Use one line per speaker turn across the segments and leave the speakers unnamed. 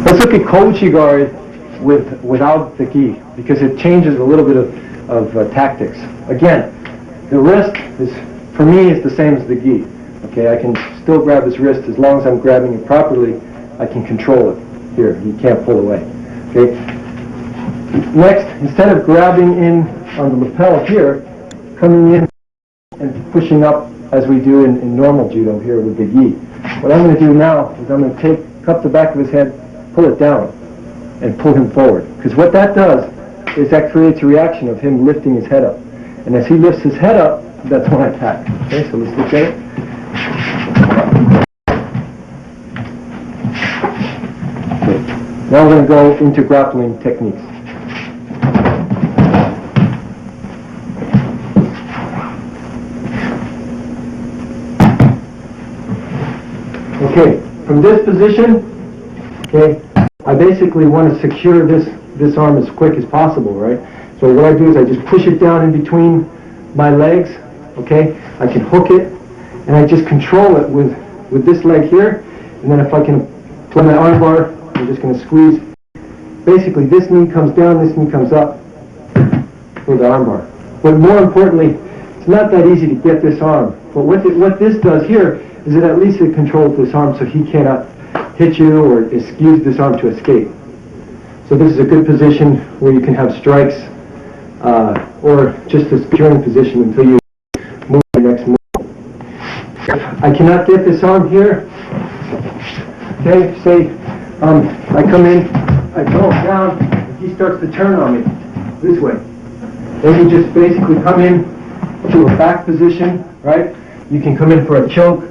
Let's look at Kouchi guard without the gi, because it changes a little bit of tactics. Again, the wrist is, for me, is the same as the gi. Okay, I can still grab his wrist as long as I'm grabbing it properly. I can control it. Here, he can't pull away. Okay. Next, instead of grabbing in on the lapel here, coming in and pushing up as we do in normal judo here with the gi. What I'm going to do now is I'm going to cup the back of his head, pull it down, and pull him forward. Because what that does is that creates a reaction of him lifting his head up. And as he lifts his head up, that's when I attack. Okay, so let's look at it. Okay. Now we're going to go into grappling techniques. Okay, from this position, okay, I basically want to secure this arm as quick as possible, right? So what I do is I just push it down in between my legs, okay? I can hook it, and I just control it with this leg here, and then if I can play my arm bar, I'm just going to squeeze. Basically, this knee comes down, this knee comes up for the arm bar. But more importantly, it's not that easy to get this arm. But what this does here is it at least it controls this arm so he cannot hit you or use this arm to escape. So this is a good position where you can have strikes or just a securing position until you move to the next move. I cannot get this arm here. Okay, say I come in, I throw him down, and he starts to turn on me this way. Then you just basically come in to a back position, right? You can come in for a choke.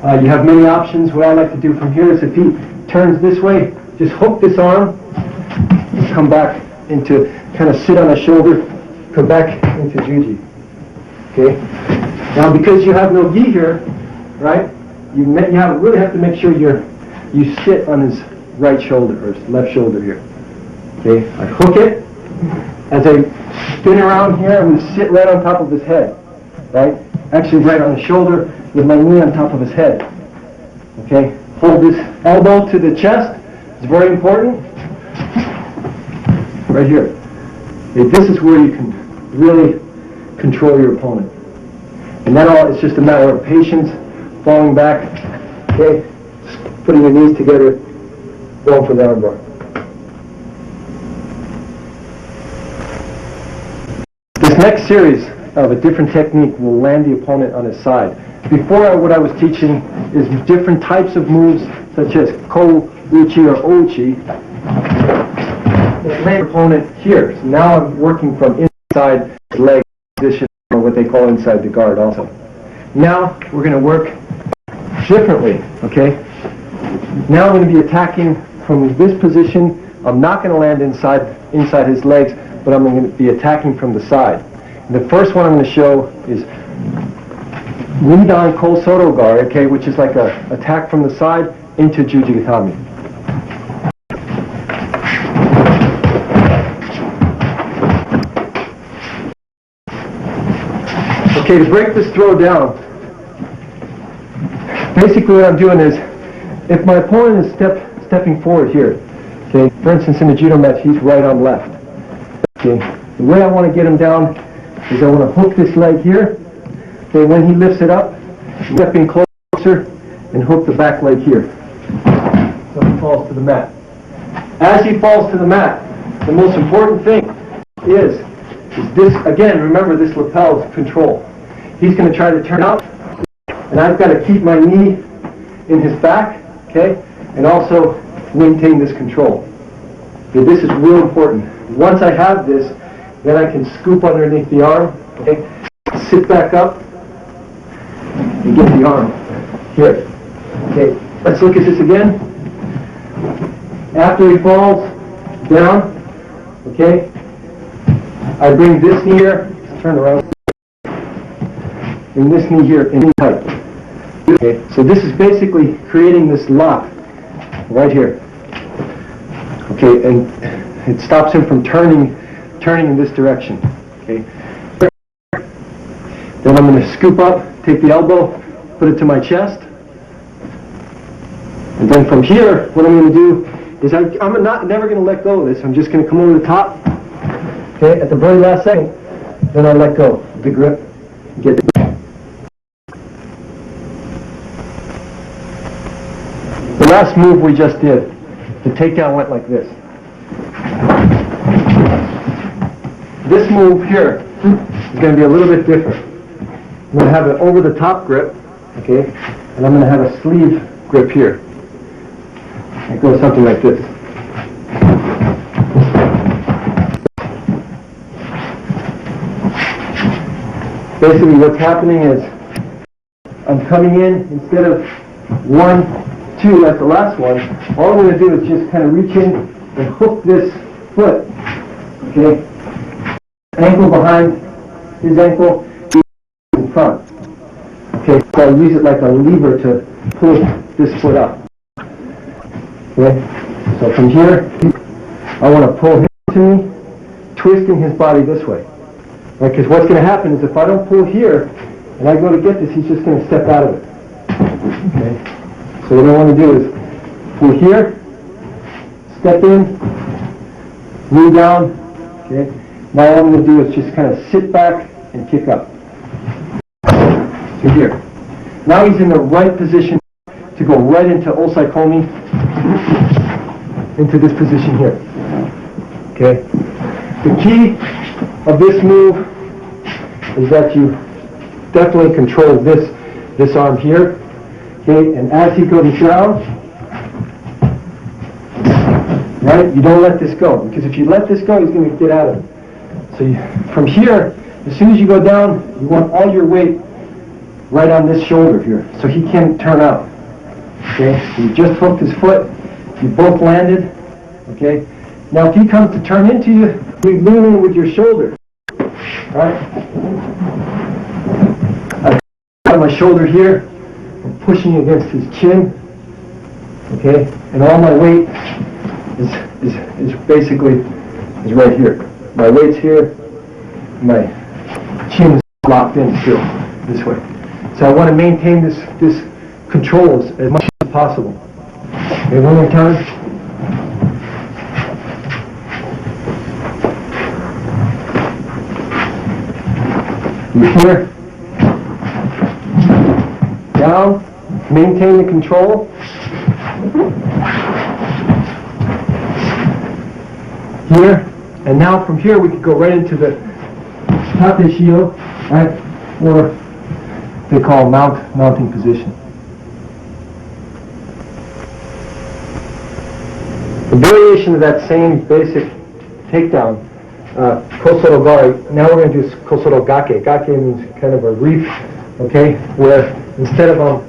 You have many options. What I like to do from here is if he turns this way, just hook this arm, and come back into, kind of sit on his shoulder, come back into juji. Okay? Now because you have no gi here, right, you really have to make sure you sit on his right shoulder or his left shoulder here. Okay? I hook it. As I spin around here, I'm going to sit right on top of his head. Right? Actually right on his shoulder with my knee on top of his head. Okay? Hold this elbow to the chest. It's very important. Right here. Okay, this is where you can really control your opponent. And then it's just a matter of patience, falling back, okay, putting your knees together, going for the arm bar. This next series of a different technique will land the opponent on his side. Before, what I was teaching is different types of moves, such as ko-uchi or ouchi, that land the opponent here. So now I'm working from inside the leg position, or what they call inside the guard also. Now we're going to work differently, okay? Now I'm going to be attacking from this position. I'm not going to land inside his legs, but I'm going to be attacking from the side. And the first one I'm going to show is Nidan Kosoto guard, okay, which is like a attack from the side into Jujigatami. Okay, to break this throw down, basically what I'm doing is, if my opponent is stepping forward here, okay, for instance in a judo match, he's right on left. Okay, the way I want to get him down is I want to hook this leg here. Okay, when he lifts it up, step in closer and hook the back leg here. So he falls to the mat. As he falls to the mat, the most important thing is this, again, remember this lapel is control. He's going to try to turn out, and I've got to keep my knee in his back, okay, and also maintain this control. Okay, this is real important. Once I have this, then I can scoop underneath the arm, okay, sit back up, and get the arm here. Okay, let's look at this again. After he falls down, okay, I bring this knee here, turn around, bring this knee here in tight. Okay, so this is basically creating this lock right here. Okay, and it stops him from turning in this direction. Okay. Then I'm going to scoop up, take the elbow, put it to my chest. And then from here, what I'm going to do is I'm never going to let go of this. I'm just going to come over the top. Okay, at the very last second, then I let go of the grip. Get it. The last move we just did, the takedown went like this. This move here is going to be a little bit different. I'm going to have an over-the-top grip, okay, and I'm going to have a sleeve grip here. It goes something like this. Basically what's happening is I'm coming in, instead of 1, 2, that's the last one, all I'm going to do is just kind of reach in and hook this foot, okay, ankle behind his ankle, in front. Okay, so I'll use it like a lever to pull this foot up. Okay, so from here, I want to pull him to me, twisting his body this way. Right, because what's going to happen is if I don't pull here, and I go to get this, he's just going to step out of it. Okay, so what I want to do is pull here, step in, knee down. Okay, now what I'm going to do is just kind of sit back and kick up. So here. Now he's in the right position to go right into osaikomi, into this position here. Okay. The key of this move is that you definitely control this arm here. Okay, and as he goes down, right, you don't let this go, because if you let this go, he's going to get out of it. So from here, as soon as you go down, you want all your weight right on this shoulder here, so he can't turn out. Okay, so you just hooked his foot, you both landed. Okay, now if he comes to turn into you, you lean in with your shoulder. Right? I got my shoulder here, I'm pushing against his chin. Okay, and all my weight is basically right here. My weight's here, my chin is locked in still this way. So I want to maintain this control as much as possible. Okay, one more time. You're here. Down. Maintain the control. Here. And now from here we can go right into the tate shio, right? Or they call mounting position. The variation of that same basic takedown, kosorogari, now we're going to do kosorogake. Gake means kind of a reef, okay, where instead of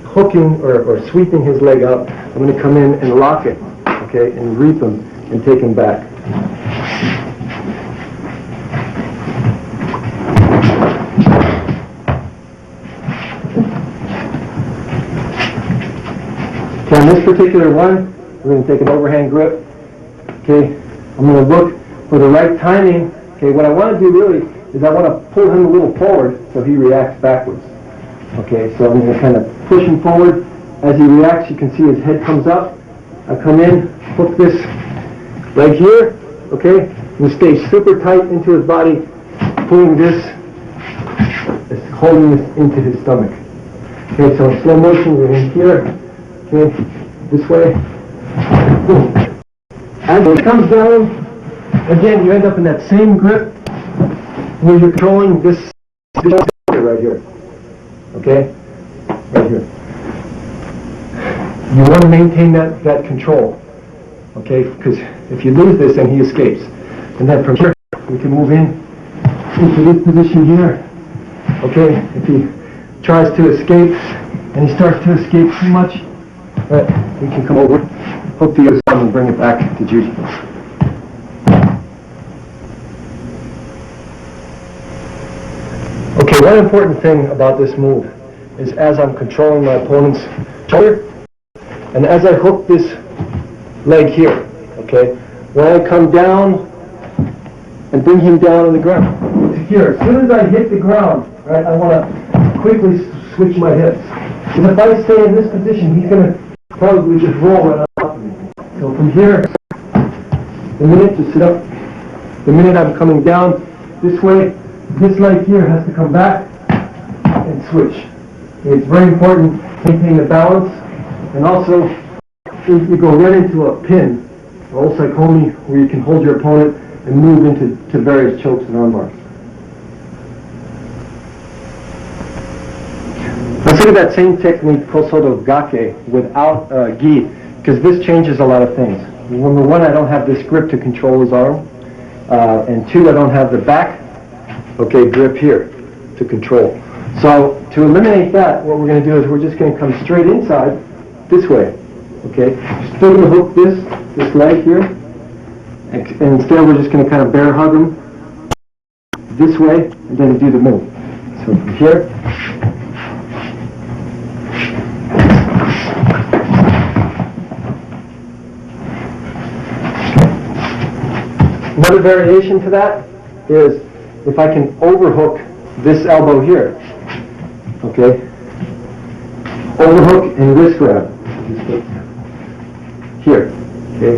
hooking or sweeping his leg up, I'm going to come in and lock it, okay, and reap him and take him back. Okay, on this particular one, we're going to take an overhand grip. Okay, I'm going to look for the right timing. Okay, what I want to do really is I want to pull him a little forward so he reacts backwards. Okay, so I'm going to kind of push him forward. As he reacts, you can see his head comes up. I come in, hook this leg here. Okay, and stay super tight into his body, pulling this, holding this into his stomach. Okay, so in slow motion, we're in here. Okay, this way. Boom. As it comes down, again, you end up in that same grip where you're controlling this right here. Okay? Right here. You want to maintain that control. Okay? Because if you lose this, then he escapes. And then from here, we can move in into this position here. Okay? If he tries to escape, and he starts to escape too much, we can come over, hook the other side and bring it back to Juji. Okay, one important thing about this move is as I'm controlling my opponent's shoulder, and as I hook this leg here, okay, when I come down and bring him down on the ground, here, as soon as I hit the ground, right, I want to quickly switch my hips. Because if I stay in this position, he's going to probably just roll right off of me. So from here, the minute to sit up, the minute I'm coming down this way, this leg here has to come back and switch. It's very important to maintain the balance, and also you go right into a pin, or osaikomi, where you can hold your opponent and move into various chokes and arm bars. Let's look at that same technique, kosodo gake, without gi, because this changes a lot of things. Number one, I don't have this grip to control his arm, and two, I don't have the back, grip here to control. So to eliminate that, what we're going to do is we're just going to come straight inside this way. Okay, still going to hook this leg here, and instead we're just going to kind of bear hug him this way, and then do the move. So from here. Another variation to that is if I can overhook this elbow here, okay? Overhook and wrist grab. Here, okay?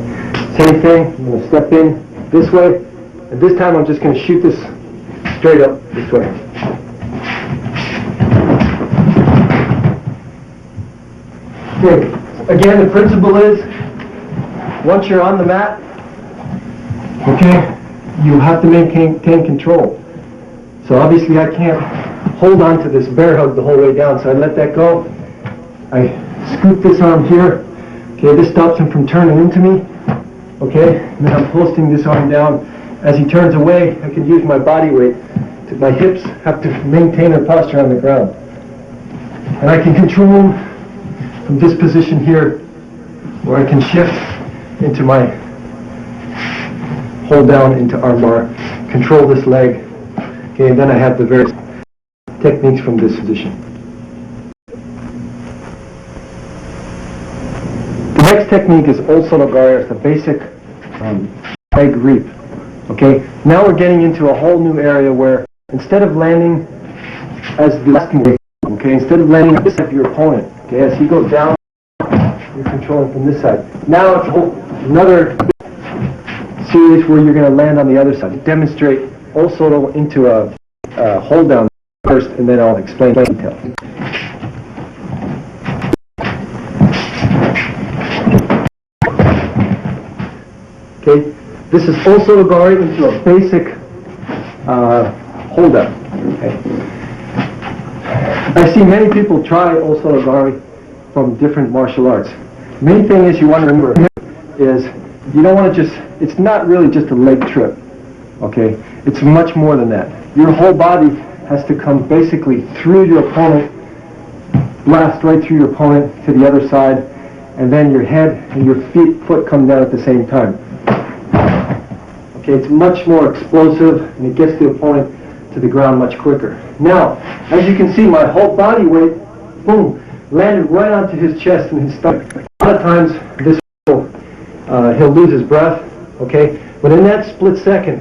Same thing, I'm going to step in this way, and this time I'm just going to shoot this straight up this way. Okay, again, the principle is, once you're on the mat, okay, you have to maintain control. So obviously I can't hold on to this bear hug the whole way down, so I let that go. I scoop this arm here. Okay, this stops him from turning into me. Okay, and then I'm posting this arm down. As he turns away, I can use my body weight. My hips have to maintain their posture on the ground. And I can control him from this position here, where I can shift into my hold down into arm bar, control this leg, okay, and then I have the various techniques from this position. The next technique is Osonogari, it's the basic leg reap. Okay, now we're getting into a whole new area where instead of landing as the last move, okay, instead of landing this side of your opponent, okay, as he goes down, you're controlling from this side. Now it's another series where you're going to land on the other side. To demonstrate Osoto into a hold down first, and then I'll explain in detail. Okay, this is Osotogari into a basic hold down. Okay. I see many people try Osotogari from different martial arts. Main thing is you want to remember is you don't want to just, it's not really just a leg trip, okay? It's much more than that. Your whole body has to come basically through your opponent, blast right through your opponent to the other side, and then your head and your foot come down at the same time. Okay, it's much more explosive, and it gets the opponent to the ground much quicker. Now, as you can see, my whole body weight, boom, landed right onto his chest and his stomach. A lot of times, this he'll lose his breath, okay? But in that split second,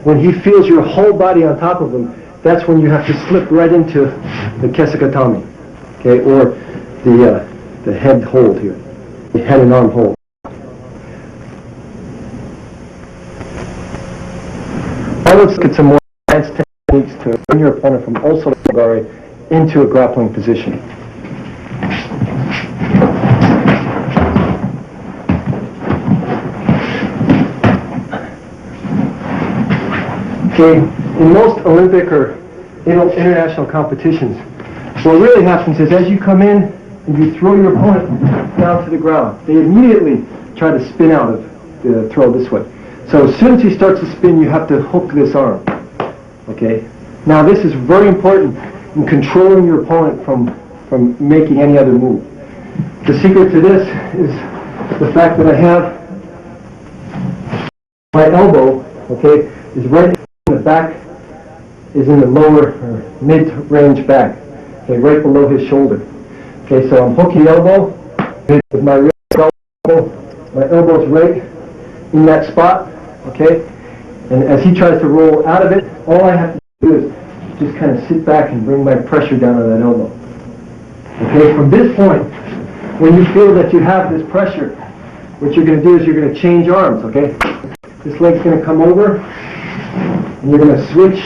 when he feels your whole body on top of him, that's when you have to slip right into the kesekatami, okay? Or the head hold here, the head and arm hold. Now let's get some more advanced techniques to bring your opponent from Osotogari into a grappling position. Okay, in most Olympic or international competitions, what really happens is as you come in and you throw your opponent down to the ground, they immediately try to spin out of the throw this way. So as soon as he starts to spin, you have to hook this arm. Okay? Now this is very important in controlling your opponent from making any other move. The secret to this is the fact that I have my elbow, okay, is right in the back, is in the lower or mid-range back, okay, right below his shoulder. Okay, so I'm hooking the elbow with my wrist elbow. My elbow's right in that spot, okay? And as he tries to roll out of it, all I have to do is just kind of sit back and bring my pressure down on that elbow. Okay, from this point, when you feel that you have this pressure, what you're going to do is you're going to change arms, okay? This leg's going to come over, and you're going to switch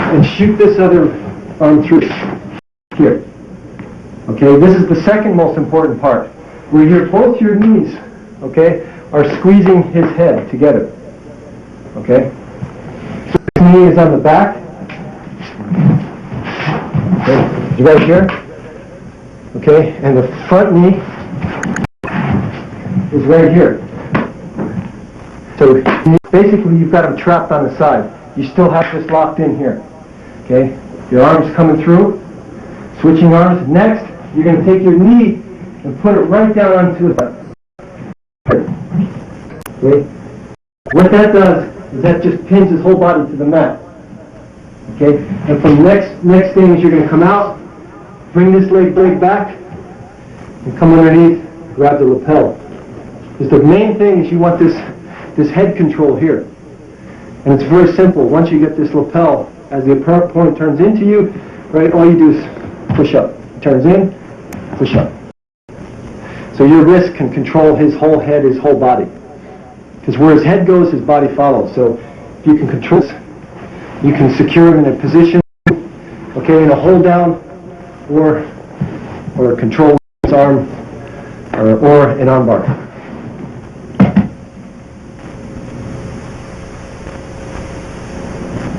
and shoot this other arm through here. Okay, this is the second most important part, where both your knees, okay, are squeezing his head together. Okay? So his knee is on the back. Okay, it's right here. Okay, and the front knee is right here. So basically you've got him trapped on the side. You still have this locked in here. Okay? Your arms coming through, switching arms. Next, you're going to take your knee and put it right down onto the butt. Okay? What that does is that just pins his whole body to the mat. Okay? And from next thing is you're going to come out, bring this leg back, and come underneath, grab the lapel. Because the main thing is you want this head control here. And it's very simple. Once you get this lapel, as the opponent turns into you, right, all you do is push up. Turns in, push up. So your wrist can control his whole head, his whole body. Because where his head goes, his body follows. So if you can control this, you can secure him in a position, okay, in a hold down, or control his arm, or an arm bar.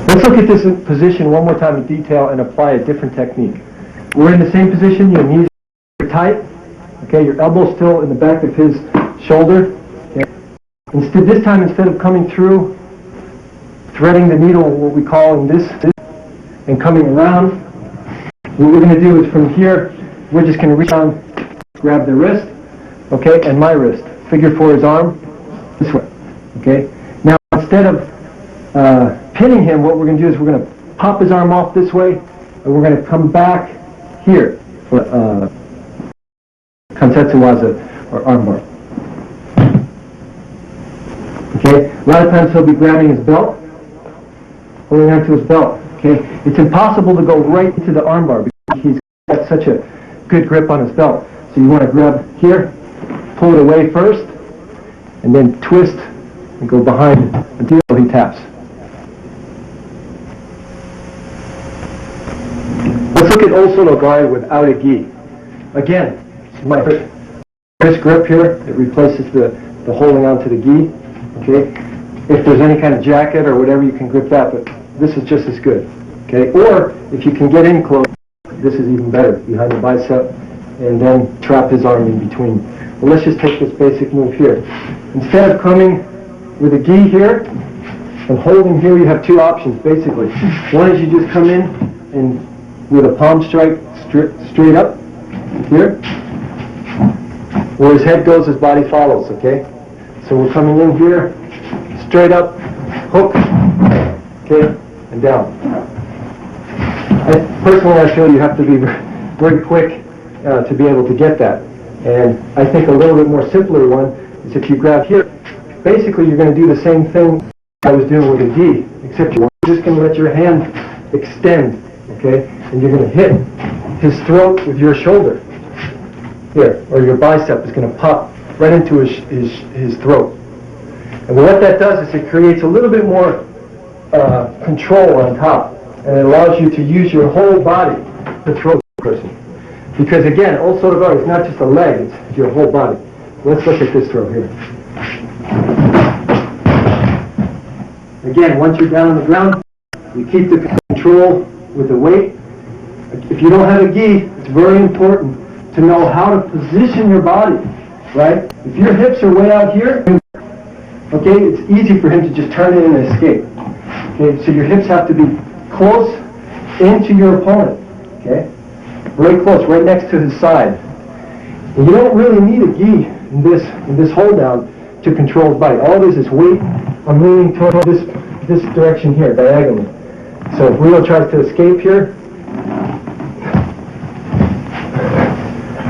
Let's look at this position one more time in detail and apply a different technique. We're in the same position, your knees are tight, okay, your elbow's still in the back of his shoulder. Okay. This time, instead of coming through, threading the needle, what we call in this, and coming around, what we're going to do is from here, we're just going to reach down, grab the wrist, okay, and my wrist, figure for his arm, this way, okay. Now, instead of pinning him, what we're going to do is we're going to pop his arm off this way, and we're going to come back here for Kansetsuwaza, or arm bar. Okay, a lot of times he'll be grabbing his belt, holding onto his belt. Okay, it's impossible to go right into the arm bar because he's got such a good grip on his belt. So you want to grab here, pull it away first, and then twist and go behind until he taps. Let's look at Osono guard without a gi. Again, it's my first grip here. It replaces the holding onto the gi. Okay, if there's any kind of jacket or whatever, you can grip that, but this is just as good. Okay, or if you can get in close, this is even better, behind the bicep, and then trap his arm in between. Well, let's just take this basic move here. Instead of coming with a gi here and holding here, you have two options basically. One is you just come in and with a palm strike straight up here. Where his head goes, his body follows, okay? So we're coming in here, straight up, hook, okay, and down. Personally, I feel you have to be very quick to be able to get that. And I think a little bit more simpler one is if you grab here, basically you're going to do the same thing I was doing with a gi, except you're just going to let your hand extend, okay, and you're going to hit his throat with your shoulder here, or your bicep is going to pop right into his throat. And what that does is it creates a little bit more control on top, and it allows you to use your whole body to throw the person. Because again, Osono guard is not just a leg, it's your whole body. Let's look at this throw here. Again, once you're down on the ground, you keep the control with the weight. If you don't have a gi, it's very important to know how to position your body, right? If your hips are way out here, okay, it's easy for him to just turn in and escape. Okay, so your hips have to be close into your opponent, okay? Very close, right next to his side. And you don't really need a gi in this hold down to control his body. All this is weight. I'm leaning toward this direction here, diagonally. So if Rio tries to escape here,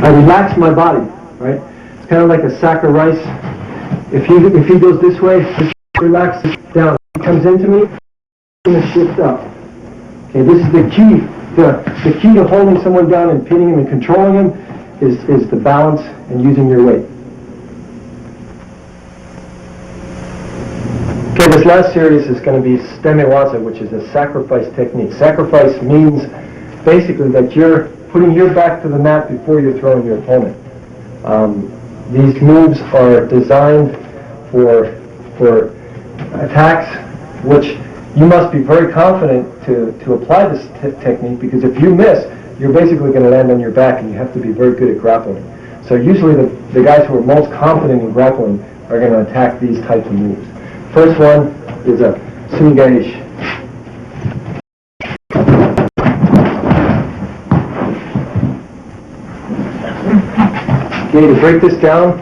I relax my body, right? It's kind of like a sack of rice. If he goes this way, just relax down. If he comes into me, I'm going to shift up. Okay, this is the key. The key to holding someone down and pinning him and controlling him is the balance and using your weight. this last series is going to be Stemewaza, which is a sacrifice technique. Sacrifice means basically that you're putting your back to the mat before you're throwing your opponent. These moves are designed for attacks which you must be very confident to apply this technique, because if you miss, you're basically going to land on your back, and you have to be very good at grappling. So usually the guys who are most confident in grappling are going to attack these types of moves. First one is a Sungaish. Okay, to break this down,